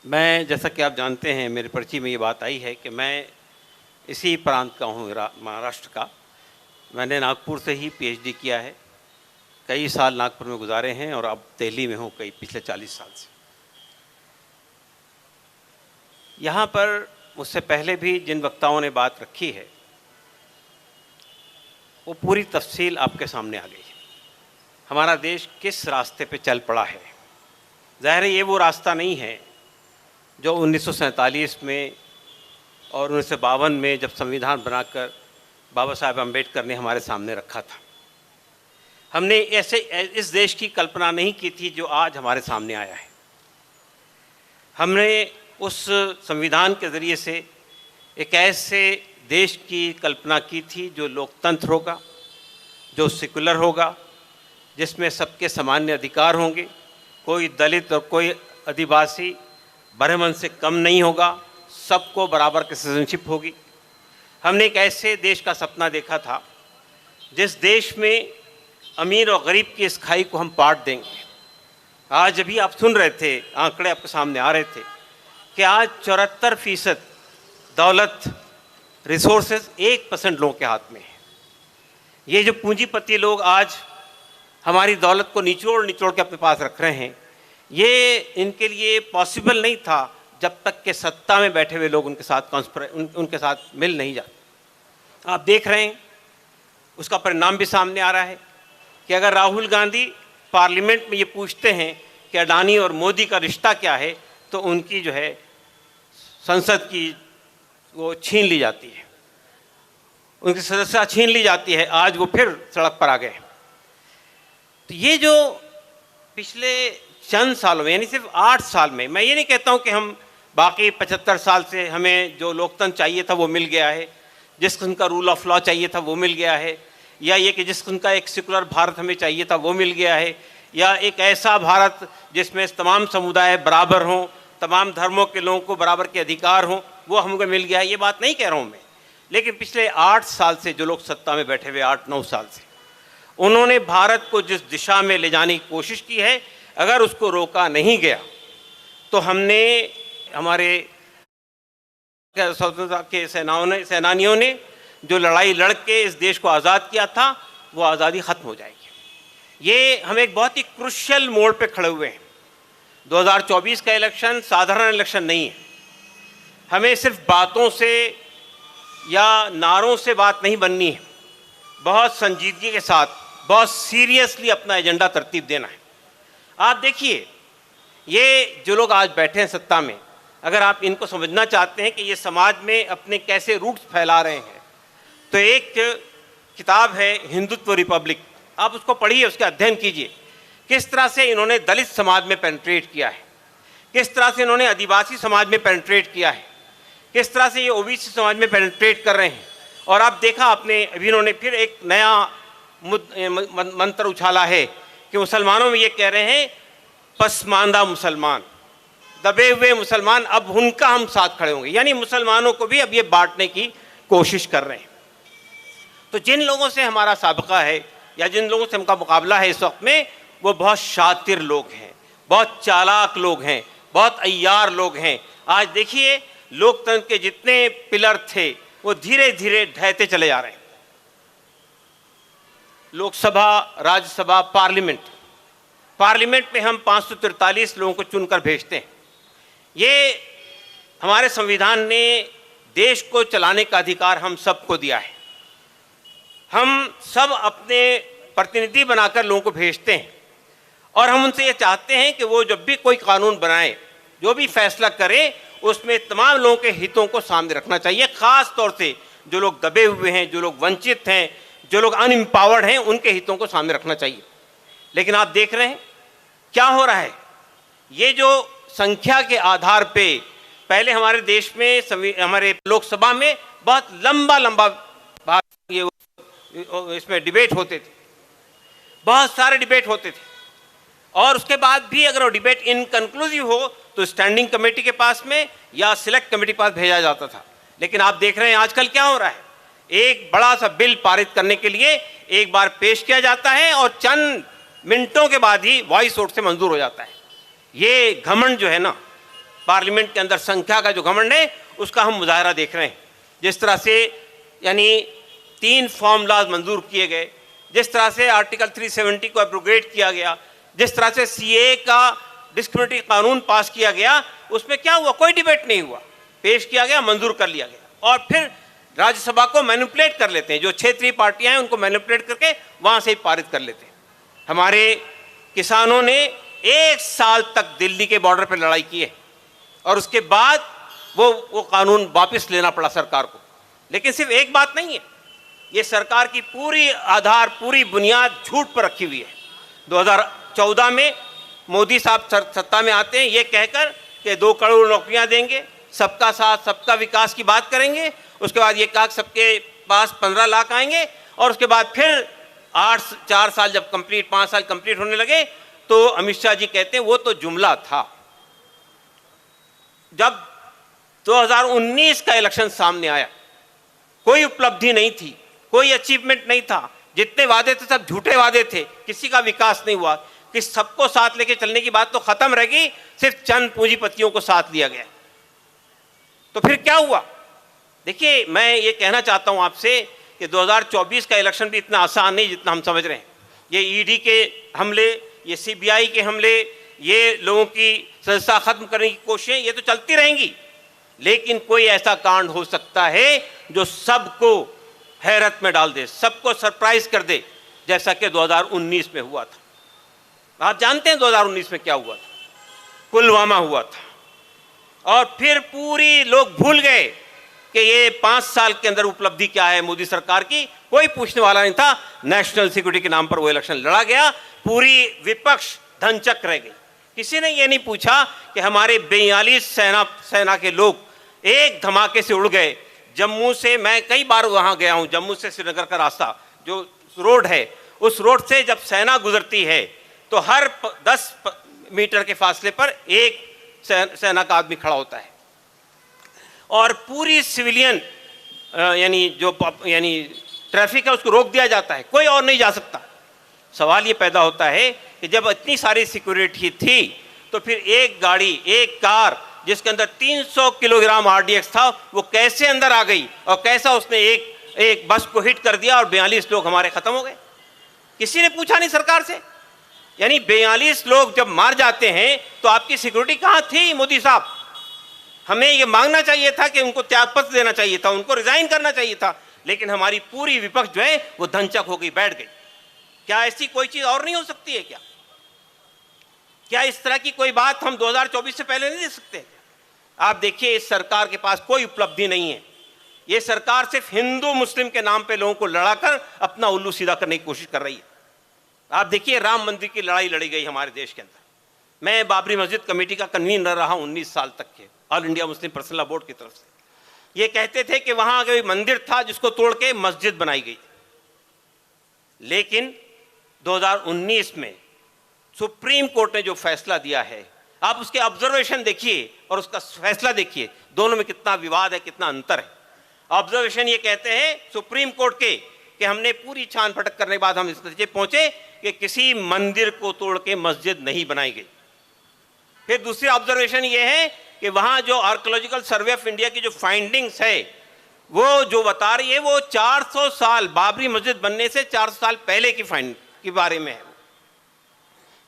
मैं, जैसा कि आप जानते हैं, मेरी पर्ची में ये बात आई है कि मैं इसी प्रांत का हूँ, महाराष्ट्र का। मैंने नागपुर से ही पीएचडी किया है। कई साल नागपुर में गुजारे हैं और अब दिल्ली में हूँ पिछले 40 साल से। यहाँ पर मुझसे पहले भी जिन वक्ताओं ने बात रखी है वो पूरी तफसील आपके सामने आ गई है। हमारा देश किस रास्ते पे चल पड़ा है। ज़ाहिर है ये वो रास्ता नहीं है जो 1947 में और 1952 में जब संविधान बनाकर बाबा साहेब अम्बेडकर ने हमारे सामने रखा था। हमने ऐसे इस देश की कल्पना नहीं की थी जो आज हमारे सामने आया है। हमने उस संविधान के ज़रिए से एक ऐसे देश की कल्पना की थी जो लोकतंत्र होगा, जो सेकुलर होगा, जिसमें सबके सामान्य अधिकार होंगे, कोई दलित और कोई आदिवासी ब्राह्मण से कम नहीं होगा, सबको बराबर की सिटीजनशिप होगी। हमने एक ऐसे देश का सपना देखा था जिस देश में अमीर और गरीब की इस खाई को हम पाट देंगे। आज अभी आप सुन रहे थे, आंकड़े आपके सामने आ रहे थे कि आज 74% दौलत, रिसोर्सेज 1% लोगों के हाथ में है। ये जो पूंजीपति लोग आज हमारी दौलत को निचोड़ निचोड़ के अपने पास रख रहे हैं, ये इनके लिए पॉसिबल नहीं था जब तक कि सत्ता में बैठे हुए लोग उनके साथ मिल नहीं जाते। आप देख रहे हैं उसका परिणाम भी सामने आ रहा है कि अगर राहुल गांधी पार्लियामेंट में ये पूछते हैं कि अडानी और मोदी का रिश्ता क्या है, तो उनकी जो है संसद की वो छीन ली जाती है, उनकी सदस्यता छीन ली जाती है। आज वो फिर सड़क पर आ गए। तो ये जो पिछले चंद सालों में, यानी सिर्फ 8 साल में, मैं ये नहीं कहता हूँ कि हम बाकी 75 साल से हमें जो लोकतंत्र चाहिए था वो मिल गया है, जिस किस्म का रूल ऑफ लॉ चाहिए था वो मिल गया है, या ये कि जिस किस्म का एक सेकुलर भारत हमें चाहिए था वो मिल गया है, या एक ऐसा भारत जिसमें तमाम समुदाय बराबर हों, तमाम धर्मों के लोगों को बराबर के अधिकार हों, वो हमको मिल गया है। ये बात नहीं कह रहा हूँ मैं, लेकिन पिछले 8 साल से जो लोग सत्ता में बैठे हुए, 8-9 साल से, उन्होंने भारत को जिस दिशा में ले जाने की कोशिश की है, अगर उसको रोका नहीं गया तो हमने, हमारे स्वतंत्रता के सेनानियों ने जो लड़ाई लड़ के इस देश को आज़ाद किया था, वो आज़ादी ख़त्म हो जाएगी। ये हम एक बहुत ही क्रुशियल मोड़ पे खड़े हुए हैं। 2024 का इलेक्शन साधारण इलेक्शन नहीं है। हमें सिर्फ बातों से या नारों से बात नहीं बननी है, बहुत संजीदगी के साथ, बहुत सीरियसली अपना एजेंडा तरतीब देना है। आप देखिए, ये जो लोग आज बैठे हैं सत्ता में, अगर आप इनको समझना चाहते हैं कि ये समाज में अपने कैसे रूट्स फैला रहे हैं, तो एक किताब है हिंदुत्व रिपब्लिक, आप उसको पढ़िए, उसका अध्ययन कीजिए। किस तरह से इन्होंने दलित समाज में पेनिट्रेट किया है, किस तरह से इन्होंने आदिवासी समाज में पेनिट्रेट किया है, किस तरह से ये ओबीसी समाज में पेनिट्रेट कर रहे हैं। और आप देखा आपने, अभी इन्होंने फिर एक नया मंत्र उछाला है कि मुसलमानों में ये कह रहे हैं पसमानदा मुसलमान, दबे हुए मुसलमान, अब उनका हम साथ खड़े होंगे। यानी मुसलमानों को भी अब ये बांटने की कोशिश कर रहे हैं। तो जिन लोगों से हमारा साबिका है या जिन लोगों से हमका मुकाबला है इस वक्त में, वो बहुत शातिर लोग हैं, बहुत चालाक लोग हैं, बहुत अय्यार लोग हैं। आज देखिए, लोकतंत्र के जितने पिलर थे वो धीरे धीरे ढहते चले जा रहे हैं। लोकसभा, राज्यसभा, पार्लियामेंट में हम 543 लोगों को चुनकर भेजते हैं। ये हमारे संविधान ने देश को चलाने का अधिकार हम सबको दिया है। हम सब अपने प्रतिनिधि बनाकर लोगों को भेजते हैं और हम उनसे ये चाहते हैं कि वो जब भी कोई कानून बनाए, जो भी फैसला करें, उसमें तमाम लोगों के हितों को सामने रखना चाहिए। ख़ास तौर से जो लोग दबे हुए हैं, जो लोग वंचित हैं, जो लोग अनएम्पावर्ड हैं, उनके हितों को सामने रखना चाहिए। लेकिन आप देख रहे हैं क्या हो रहा है। ये जो संख्या के आधार पे, पहले हमारे देश में हमारे लोकसभा में बहुत लंबा ये इसमें डिबेट होते थे, बहुत सारे डिबेट होते थे, और उसके बाद भी अगर वो डिबेट इनकन्क्लूसिव हो तो स्टैंडिंग कमेटी के पास में या सिलेक्ट कमेटी के पास भेजा जाता था। लेकिन आप देख रहे हैं आजकल क्या हो रहा है। एक बड़ा सा बिल पारित करने के लिए एक बार पेश किया जाता है और चंद मिनटों के बाद ही वॉइस वोट से मंजूर हो जाता है। ये घमंड जो है ना, पार्लियामेंट के अंदर संख्या का जो घमंड है उसका हम मुजाहरा देख रहे हैं। जिस तरह से यानी 3 फॉर्मूलाज मंजूर किए गए, जिस तरह से आर्टिकल 370 को एब्रोगेट किया गया, जिस तरह से सीए का डिस्क्रिमिनेटरी कानून पास किया गया, उसमें क्या हुआ? कोई डिबेट नहीं हुआ, पेश किया गया, मंजूर कर लिया गया। और फिर राज्यसभा को मैनिपुलेट कर लेते हैं, जो क्षेत्रीय पार्टियां हैं उनको मैनिपुलेट करके वहां से ही पारित कर लेते हैं। हमारे किसानों ने 1 साल तक दिल्ली के बॉर्डर पर लड़ाई की है और उसके बाद वो कानून वापस लेना पड़ा सरकार को। लेकिन सिर्फ एक बात नहीं है, ये सरकार की पूरी आधार, पूरी बुनियाद झूठ पर रखी हुई है। 2014 में मोदी साहब सत्ता में आते हैं ये कहकर कि 2 करोड़ नौकरियां देंगे, सबका साथ सबका विकास की बात करेंगे। उसके बाद ये कहा कि सबके पास 15 लाख आएंगे और उसके बाद फिर 4 साल जब कंप्लीट, 5 साल कंप्लीट होने लगे तो अमित शाह जी कहते हैं वो तो जुमला था। जब 2019 का इलेक्शन सामने आया, कोई उपलब्धि नहीं थी, कोई अचीवमेंट नहीं था, जितने वादे थे सब झूठे वादे थे, किसी का विकास नहीं हुआ, कि सबको साथ लेके चलने की बात तो खत्म रह गई, सिर्फ चंद पूंजीपतियों को साथ लिया गया। तो फिर क्या हुआ? देखिए, मैं ये कहना चाहता हूं आपसे कि 2024 का इलेक्शन भी इतना आसान नहीं जितना हम समझ रहे हैं। ये ईडी के हमले, ये सीबीआई के हमले, ये लोगों की संस्था खत्म करने की कोशिशें, ये तो चलती रहेंगी। लेकिन कोई ऐसा कांड हो सकता है जो सबको हैरत में डाल दे, सबको सरप्राइज कर दे, जैसा कि 2019 में हुआ था। आप जानते हैं 2019 में क्या हुआ था? पुलवामा हुआ था और फिर पूरी लोग भूल गए कि ये 5 साल के अंदर उपलब्धि क्या है मोदी सरकार की, कोई पूछने वाला नहीं था। नेशनल सिक्योरिटी के नाम पर वो इलेक्शन लड़ा गया, पूरी विपक्ष धनचक रह गई। किसी ने ये नहीं पूछा कि हमारे 42 सेना के लोग एक धमाके से उड़ गए। जम्मू से, मैं कई बार वहां गया हूं, जम्मू से श्रीनगर का रास्ता जो रोड है, उस रोड से जब सेना गुजरती है तो हर 10 मीटर के फासले पर एक सेना का आदमी खड़ा होता है और पूरी सिविलियन यानी ट्रैफिक है उसको रोक दिया जाता है, कोई और नहीं जा सकता। सवाल ये पैदा होता है कि जब इतनी सारी सिक्योरिटी थी तो फिर एक गाड़ी, एक कार जिसके अंदर 300 किलोग्राम आरडीएक्स था, वो कैसे अंदर आ गई और कैसा उसने एक बस को हिट कर दिया और 42 लोग हमारे खत्म हो गए? किसी ने पूछा नहीं सरकार से। यानी 42 लोग जब मार जाते हैं तो आपकी सिक्योरिटी कहाँ थी मोदी साहब? हमें ये मांगना चाहिए था कि उनको त्यागपत्र देना चाहिए था, उनको रिजाइन करना चाहिए था। लेकिन हमारी पूरी विपक्ष जो है वो धनचक हो गई, बैठ गई। क्या ऐसी कोई चीज और नहीं हो सकती है क्या? क्या इस तरह की कोई बात हम 2024 से पहले नहीं देख सकते? आप देखिए, इस सरकार के पास कोई उपलब्धि नहीं है। ये सरकार सिर्फ हिंदू मुस्लिम के नाम पे लोगों को लड़ाकर अपना उल्लू सीधा करने की कोशिश कर रही है। आप देखिए, राम मंदिर की लड़ाई लड़ी गई हमारे देश के अंदर। मैं बाबरी मस्जिद कमेटी का कन्वीनर रहा 19 साल तक के, all India Muslim personal law board की तरफ से। ये कहते थे कि वहां कोई मंदिर था जिसको तोड़ के मस्जिद बनाई गई। लेकिन 2019 में सुप्रीम कोर्ट ने जो फैसला दिया है, आप उसके ऑब्जर्वेशन देखिए और उसका फैसला देखिए, दोनों में कितना विवाद है, कितना अंतर है। ऑब्जर्वेशन ये कहते हैं सुप्रीम कोर्ट के कि हमने पूरी छान फटक करने के बाद हम इस नतीजे पहुंचे कि किसी मंदिर को तोड़ के मस्जिद नहीं बनाई गई। फिर दूसरी ऑब्जर्वेशन ये है कि वहां जो आर्कियोलॉजिकल सर्वे ऑफ इंडिया की जो फाइंडिंग्स है, वो जो बता रही है वो 400 साल, बाबरी मस्जिद बनने से 400 साल पहले की फाइंडिंग के बारे में है।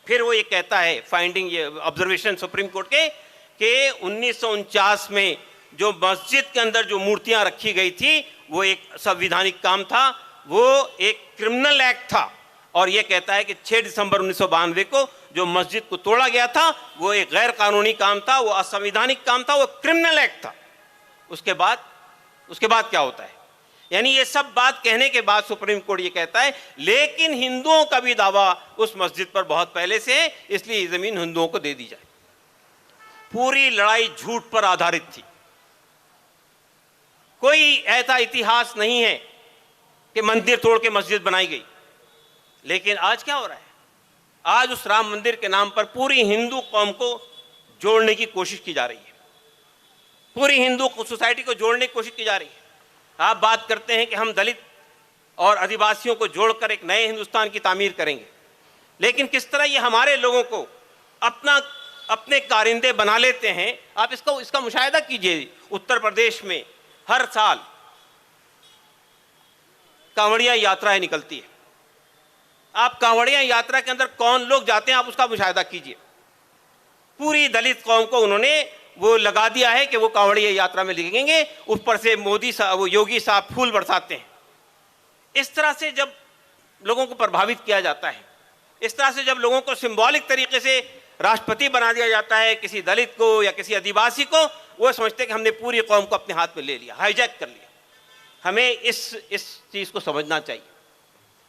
फिर वो ये कहता है, फाइंडिंग, ये ऑब्जर्वेशन सुप्रीम कोर्ट के, कि 1949 में जो मस्जिद के अंदर जो मूर्तियां रखी गई थी वो एक संवैधानिक काम था, वो एक क्रिमिनल एक्ट था। और ये कहता है कि 6 दिसंबर 1992 को जो मस्जिद को तोड़ा गया था वो एक गैर कानूनी काम था, वो असंवैधानिक काम था, वो क्रिमिनल एक्ट था। उसके बाद क्या होता है? यानी ये सब बात कहने के बाद सुप्रीम कोर्ट ये कहता है लेकिन हिंदुओं का भी दावा उस मस्जिद पर बहुत पहले से है, इसलिए ये जमीन हिंदुओं को दे दी जाए। पूरी लड़ाई झूठ पर आधारित थी। कोई ऐसा इतिहास नहीं है कि मंदिर तोड़ के मस्जिद बनाई गई। लेकिन आज क्या हो रहा है? आज उस राम मंदिर के नाम पर पूरी हिंदू कौम को जोड़ने की कोशिश की जा रही है, पूरी हिंदू सोसाइटी को जोड़ने की कोशिश की जा रही है। आप बात करते हैं कि हम दलित और आदिवासियों को जोड़कर एक नए हिंदुस्तान की तामीर करेंगे, लेकिन किस तरह ये हमारे लोगों को अपने कारिंदे बना लेते हैं। आप इसका मुशाहिदा कीजिए, उत्तर प्रदेश में हर साल कांवड़िया यात्राएं निकलती है। आप कांवड़िया यात्रा के अंदर कौन लोग जाते हैं, आप उसका मुशाहिदा कीजिए। पूरी दलित कौम को उन्होंने वो लगा दिया है कि वो कांवड़िया यात्रा में लिखेंगे, ऊपर से मोदी साहब, वो योगी साहब फूल बरसाते हैं। इस तरह से जब लोगों को प्रभावित किया जाता है, इस तरह से जब लोगों को सिंबॉलिक तरीके से राष्ट्रपति बना दिया जाता है किसी दलित को या किसी आदिवासी को, वो समझते हैं कि हमने पूरी कौम को अपने हाथ में ले लिया, हाईजैक कर लिया। हमें इस चीज़ को समझना चाहिए।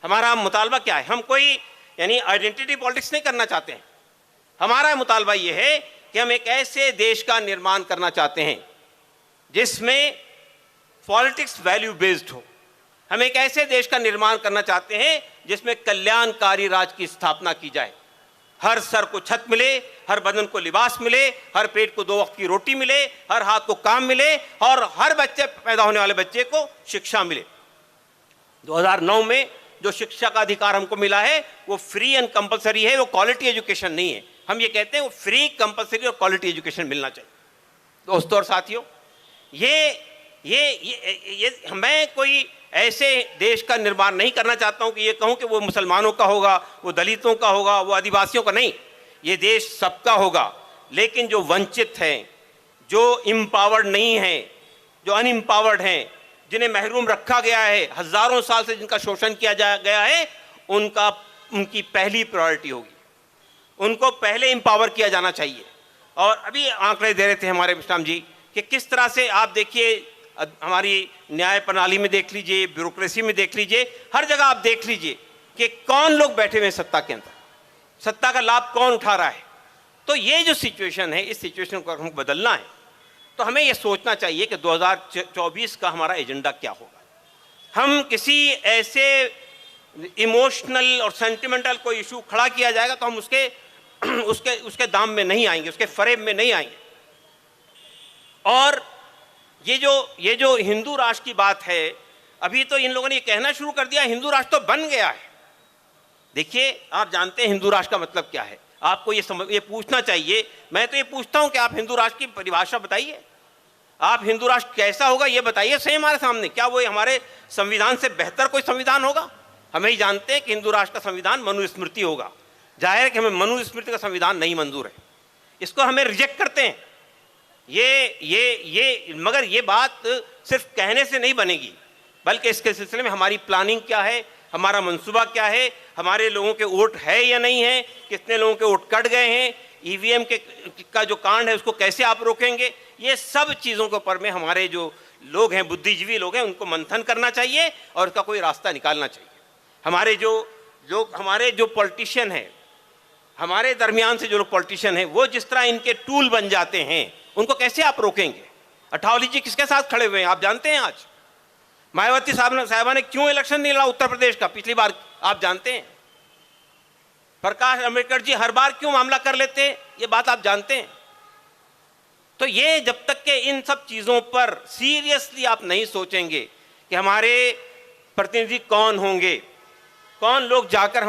हमारा मुतालबा क्या है? हम कोई यानी आइडेंटिटी पॉलिटिक्स नहीं करना चाहते हैं। हमारा मुतालबा ये है कि हम एक ऐसे देश का निर्माण करना चाहते हैं जिसमें पॉलिटिक्स वैल्यू बेस्ड हो। हम एक ऐसे देश का निर्माण करना चाहते हैं जिसमें कल्याणकारी राज की स्थापना की जाए। हर सर को छत मिले, हर बदन को लिबास मिले, हर पेट को 2 वक्त की रोटी मिले, हर हाथ को काम मिले और हर बच्चे, पैदा होने वाले बच्चे को शिक्षा मिले। 2009 में जो शिक्षा का अधिकार हमको मिला है वो फ्री एंड कंपलसरी है, वो क्वालिटी एजुकेशन नहीं है। हम ये कहते हैं वो फ्री, कंपलसरी और क्वालिटी एजुकेशन मिलना चाहिए। दोस्तों और साथियों, मैं कोई ऐसे देश का निर्माण नहीं करना चाहता हूं कि ये कहूं कि वो मुसलमानों का होगा, वो दलितों का होगा, वो आदिवासियों का नहीं। ये देश सबका होगा, लेकिन जो वंचित हैं, जो इम्पावर्ड नहीं हैं, जो अनइम्पावर्ड हैं, जिन्हें महरूम रखा गया है, हजारों साल से जिनका शोषण किया गया है, उनकी पहली प्रायोरिटी होगी। उनको पहले इम्पावर किया जाना चाहिए। और अभी आंकड़े दे रहे थे हमारे विश्राम जी कि किस तरह से आप देखिए, हमारी न्याय प्रणाली में देख लीजिए, ब्यूरोक्रेसी में देख लीजिए, हर जगह आप देख लीजिए कि कौन लोग बैठे हुए हैं सत्ता के अंदर, सत्ता का लाभ कौन उठा रहा है। तो ये जो सिचुएशन है, इस सिचुएशन को हमको बदलना है तो हमें ये सोचना चाहिए कि 2024 का हमारा एजेंडा क्या होगा। हम किसी ऐसे इमोशनल और सेंटिमेंटल कोई इशू खड़ा किया जाएगा तो हम उसके दाम में नहीं आएंगे, उसके फरेब में नहीं आएंगे। और ये जो हिंदू राष्ट्र की बात है, अभी तो इन लोगों ने ये कहना शुरू कर दिया हिंदू राष्ट्र तो बन गया है। देखिए, आप जानते हैं हिंदू राष्ट्र का मतलब क्या है। आपको ये पूछना चाहिए। मैं तो ये पूछता हूं कि आप हिंदू राष्ट्र की परिभाषा बताइए। आप हिंदू राष्ट्र कैसा होगा ये बताइए सही हमारे सामने। क्या वो हमारे संविधान से बेहतर कोई संविधान होगा? हमें ही जानते हैं कि हिंदू राष्ट्र का संविधान मनुस्मृति होगा। जाहिर है कि हमें मनुस्मृति का संविधान नहीं मंजूर है, इसको हमें रिजेक्ट करते हैं। मगर ये बात सिर्फ कहने से नहीं बनेगी, बल्कि इसके सिलसिले में हमारी प्लानिंग क्या है, हमारा मंसूबा क्या है, हमारे लोगों के वोट है या नहीं है, कितने लोगों के वोट कट गए हैं, ईवीएम का जो कांड है उसको कैसे आप रोकेंगे। ये सब चीज़ों के ऊपर में हमारे जो लोग हैं, बुद्धिजीवी लोग हैं, उनको मंथन करना चाहिए और उसका कोई रास्ता निकालना चाहिए। हमारे जो पॉलिटिशियन हैं, हमारे दरमियान से जो लोग पॉलिटिशियन हैं, वो जिस तरह इनके टूल बन जाते हैं, उनको कैसे आप रोकेंगे। अठावली जी किसके साथ खड़े हुए हैं आप जानते हैं। आज मायावती साहबा ने क्यों इलेक्शन नहीं लड़ा उत्तर प्रदेश का पिछली बार, आप जानते हैं। प्रकाश अंबेडकर जी हर बार क्यों मामला कर लेते हैं, ये बात आप जानते हैं। तो ये जब तक के इन सब चीज़ों पर सीरियसली आप नहीं सोचेंगे कि हमारे प्रतिनिधि कौन होंगे, कौन लोग जाकर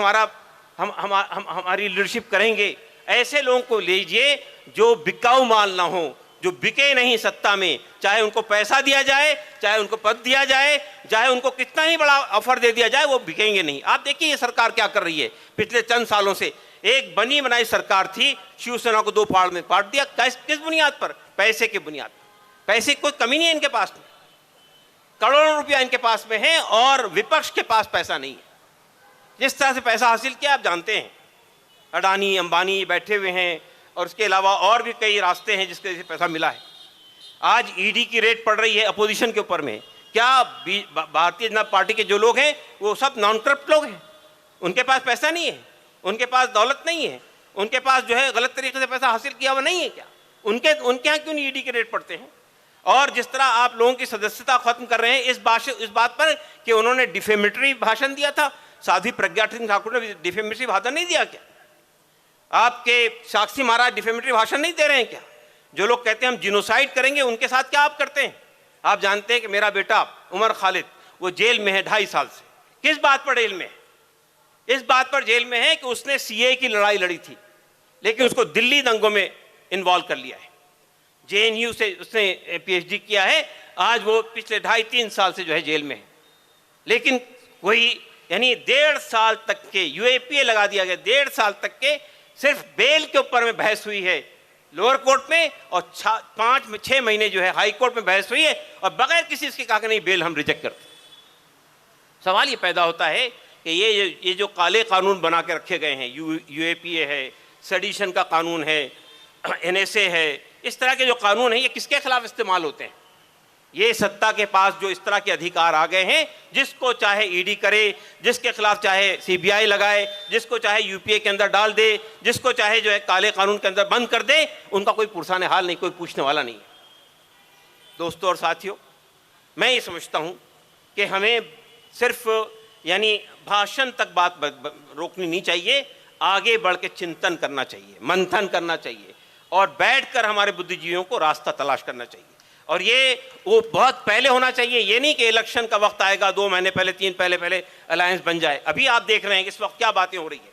हमारी लीडरशिप करेंगे, ऐसे लोगों को लीजिए जो बिकाऊ माल ना हो, जो बिके नहीं सत्ता में। चाहे उनको पैसा दिया जाए, चाहे उनको पद दिया जाए, चाहे उनको कितना ही बड़ा ऑफर दे दिया जाए, वो बिकेंगे नहीं। आप देखिए ये सरकार क्या कर रही है। पिछले चंद सालों से एक बनी बनाई सरकार थी, शिवसेना को 2 फाड़ में काट दिया। किस बुनियाद पर? पैसे की बुनियाद पर। पैसे की कोई कमी नहीं है इनके पास में, करोड़ों रुपया इनके पास में है और विपक्ष के पास पैसा नहीं है। जिस तरह से पैसा हासिल किया आप जानते हैं, अडानी अंबानी बैठे हुए हैं और उसके अलावा और भी कई रास्ते हैं जिसके से पैसा मिला है। आज ईडी की रेड पड़ रही है अपोजिशन के ऊपर में। क्या भारतीय जनता पार्टी के जो लोग हैं वो सब नॉन करप्ट लोग हैं? उनके पास पैसा नहीं है, उनके पास दौलत नहीं है, उनके पास जो है गलत तरीके से पैसा हासिल किया हुआ नहीं है क्या? उनके यहाँ क्यों नहीं ईडी के रेड पड़ते हैं? और जिस तरह आप लोगों की सदस्यता खत्म कर रहे हैं इस बात पर कि उन्होंने डिफेमेटरी भाषण दिया था। साध्वी प्रज्ञा सिंह ठाकुर ने डिफेमेटरी भाषण नहीं दिया क्या? आपके साक्षी महाराज डिफेमेटरी भाषण नहीं दे रहे हैं क्या? जो लोग कहते हैं हम जिनोसाइड करेंगे, उनके साथ क्या आप करते हैं? आप जानते हैं कि मेरा बेटा उमर खालिद वो जेल में है 2.5 साल से। किस बात पर जेल में है? इस बात पर जेल में है कि उसने सीए की लड़ाई लड़ी थी, लेकिन उसको दिल्ली दंगों में इन्वॉल्व कर लिया है। जेएनयू से उसने पीएचडी किया है, आज वो पिछले 2.5-3 साल से जो है जेल में है। लेकिन कोई यानी 1.5 साल तक के यूएपीए लगा दिया गया, 1.5 साल तक के सिर्फ बेल के ऊपर में बहस हुई है लोअर कोर्ट में, और 5-6 महीने जो है हाई कोर्ट में बहस हुई है, और बगैर किसी इसके कहा कि नहीं बेल हम रिजेक्ट करते। सवाल ये पैदा होता है कि ये जो काले कानून बना के रखे गए हैं, यूएपीए है, सेडिशन का कानून है, एनएसए है, इस तरह के जो कानून हैं ये किसके खिलाफ इस्तेमाल होते हैं? ये सत्ता के पास जो इस तरह के अधिकार आ गए हैं, जिसको चाहे ईडी करे, जिसके खिलाफ चाहे सीबीआई लगाए, जिसको चाहे यूपीए के अंदर डाल दे, जिसको चाहे जो है काले कानून के अंदर बंद कर दे, उनका कोई पुरसाने हाल नहीं, कोई पूछने वाला नहीं है। दोस्तों और साथियों, मैं ये समझता हूँ कि हमें सिर्फ यानी भाषण तक बात रोकनी नहीं चाहिए, आगे बढ़ के चिंतन करना चाहिए, मंथन करना चाहिए, और बैठकर हमारे बुद्धिजीवियों को रास्ता तलाश करना चाहिए। और ये वो बहुत पहले होना चाहिए, ये नहीं कि इलेक्शन का वक्त आएगा 2 महीने पहले, 3 पहले अलायंस बन जाए। अभी आप देख रहे हैं कि इस वक्त क्या बातें हो रही है।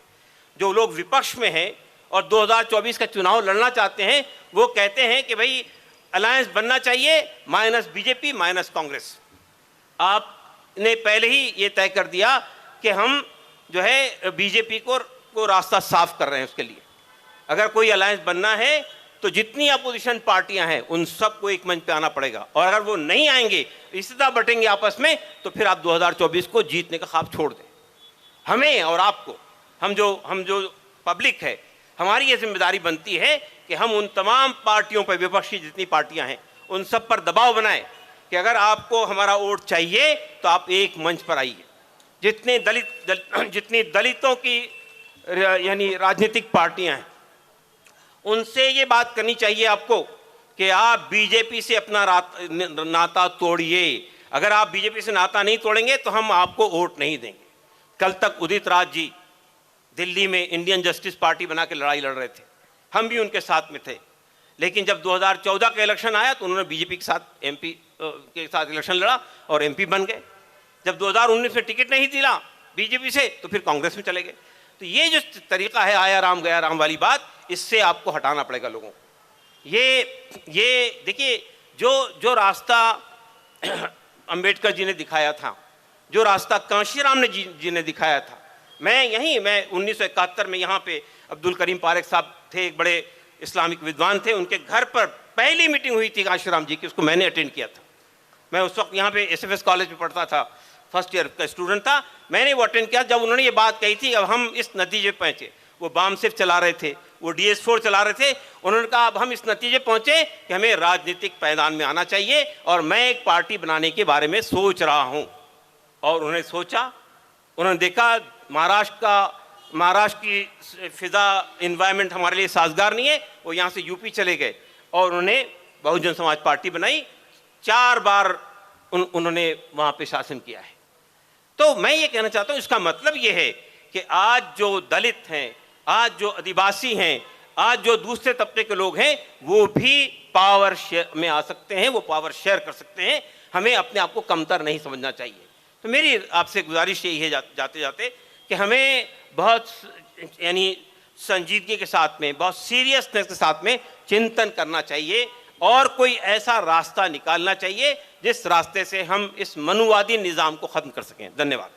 जो लोग विपक्ष में हैं और 2024 का चुनाव लड़ना चाहते हैं, वो कहते हैं कि भाई अलायंस बनना चाहिए, माइनस बीजेपी माइनस कांग्रेस। आपने पहले ही ये तय कर दिया कि हम जो है बीजेपी को रास्ता साफ कर रहे हैं। उसके लिए अगर कोई अलायंस बनना है तो जितनी अपोजिशन पार्टियां हैं उन सबको एक मंच पे आना पड़ेगा, और अगर वो नहीं आएंगे, रिश्तेदार बटेंगे आपस में, तो फिर आप 2024 को जीतने का ख्वाब छोड़ दें। हमें और आपको, हम जो पब्लिक है, हमारी ये जिम्मेदारी बनती है कि हम उन तमाम पार्टियों पर, विपक्षी जितनी पार्टियां हैं, उन सब पर दबाव बनाएं कि अगर आपको हमारा वोट चाहिए तो आप एक मंच पर आइए। जितनी दलितों की यानी राजनीतिक पार्टियां हैं, उनसे ये बात करनी चाहिए आपको कि आप बीजेपी से अपना नाता तोड़िए। अगर आप बीजेपी से नाता नहीं तोड़ेंगे तो हम आपको वोट नहीं देंगे। कल तक उदित राज जी दिल्ली में इंडियन जस्टिस पार्टी बना के लड़ाई लड़ रहे थे, हम भी उनके साथ में थे। लेकिन जब 2014 का इलेक्शन आया तो उन्होंने बीजेपी के साथ एमपी के साथ इलेक्शन लड़ा और एमपी बन गए। जब 2019 में टिकट नहीं दिला बीजेपी से तो फिर कांग्रेस में चले गए। तो ये जो तरीका है आया राम गया राम वाली बात, इससे आपको हटाना पड़ेगा लोगों को। ये देखिए, जो रास्ता अंबेडकर जी ने दिखाया था, जो रास्ता कांशीराम जी ने दिखाया था, मैं 1971 में यहाँ पे अब्दुल करीम पारेख साहब थे, एक बड़े इस्लामिक विद्वान थे, उनके घर पर पहली मीटिंग हुई थी कांशीराम जी की, उसको मैंने अटेंड किया था। मैं उस वक्त यहाँ पे एसएफएस कॉलेज में पढ़ता था, फर्स्ट ईयर का स्टूडेंट था, मैंने वो अटेंड किया। जब उन्होंने ये बात कही थी, अब हम इस नतीजे पहुँचे, वो बाम सिर्फ चला रहे थे, वो DS4 चला रहे थे, उन्होंने कहा अब हम इस नतीजे पहुँचे कि हमें राजनीतिक मैदान में आना चाहिए और मैं एक पार्टी बनाने के बारे में सोच रहा हूँ। और उन्होंने सोचा, उन्होंने देखा महाराष्ट्र की फिजा इन्वायरमेंट हमारे लिए साजगार नहीं है, वो यहाँ से यूपी चले गए और उन्होंने बहुजन समाज पार्टी बनाई। 4 बार उन्होंने वहाँ पे शासन किया है। तो मैं ये कहना चाहता हूँ, इसका मतलब ये है कि आज जो दलित हैं, आज जो आदिवासी हैं, आज जो दूसरे तबके के लोग हैं, वो भी पावर शेयर में आ सकते हैं, वो पावर शेयर कर सकते हैं। हमें अपने आप को कमतर नहीं समझना चाहिए। तो मेरी आपसे गुजारिश यही है जाते जाते कि हमें बहुत यानी संजीदगी के साथ में, बहुत सीरियसनेस के साथ में चिंतन करना चाहिए और कोई ऐसा रास्ता निकालना चाहिए जिस रास्ते से हम इस मनुवादी निज़ाम को ख़त्म कर सकें। धन्यवाद।